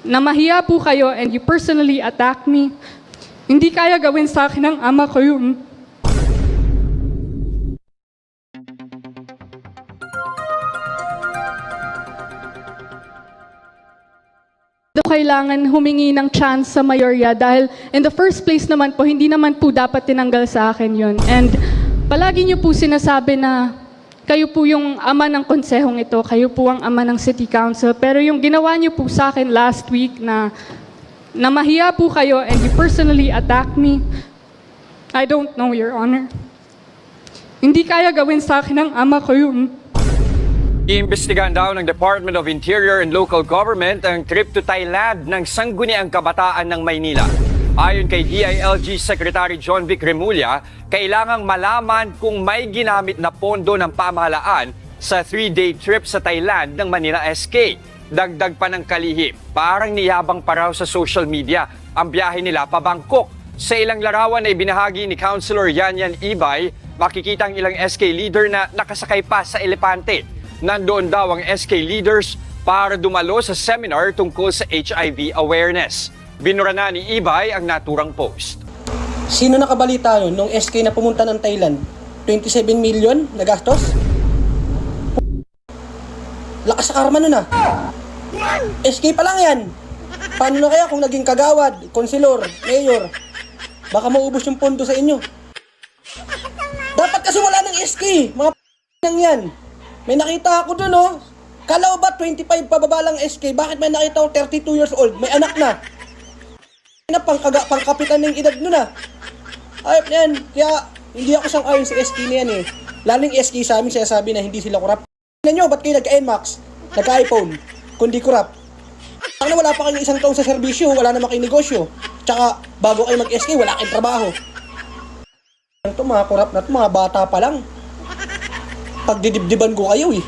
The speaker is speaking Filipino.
na mahiya po kayo and you personally attack me. Hindi kaya gawin sa akin ng ama ko yun. Kailangan humingi ng chance sa mayorya dahil in the first place naman po, hindi naman po dapat tinanggal sa akin yun. And palagi niyo po sinasabi na kayo po yung ama ng konsehong ito, kayo po ang ama ng city council. Pero yung ginawa niyo po sa akin last week na mahiya po kayo and you personally attack me, I don't know, Your Honor. Hindi kaya gawin sa akin ng ama ko yun. Iimbestigahan daw ng Department of Interior and Local Government ang trip to Thailand ng Sangguniang Kabataan ng Maynila. Ayon kay DILG Secretary John Vic Remulla, kailangang malaman kung may ginamit na pondo ng pamahalaan sa 3-day trip sa Thailand ng Manila SK. Dagdag pa ng kalihim, parang niyabang pa raw sa social media ang biyahe nila pa Bangkok. Sa ilang larawan na ibinahagi ni Councilor Yanyan Ibay, makikita ang ilang SK leader na nakasakay pa sa elepante. Nandoon daw ang SK leaders para dumalo sa seminar tungkol sa HIV awareness. Binura na ni Ibay ang naturang post. Sino nakabalita nun nung SK na pumunta ng Thailand? 27 million na gastos? Lakas sa karma nun ah. SK pa lang yan. Paano na kaya kung naging kagawad, konsilor, mayor? Baka maubos yung pondo sa inyo. Dapat kasi wala ng SK. Mga nang yan. May nakita ako dun, oh. Kala ko ba 25 pababa lang SK? Bakit may nakita ko 32 years old? May anak na. Pangkapitan ng edad nun, ah. Ayop na yan. Kaya, hindi ako sang-ayon sa SK na yan, eh. Laling SK sa amin, sabi na hindi sila kurap. Tingnan nyo, ba't kayo nagka-NMAX? Nagka-iPhone? Kundi kurap. Ang wala pa kayong isang taon sa serbisyo, wala naman kayong negosyo. Tsaka, bago kayo mag-SK, wala kayong trabaho. Ito, mga kurap na ito, mga bata pa lang. Pagdidibdiban ko kayo eh.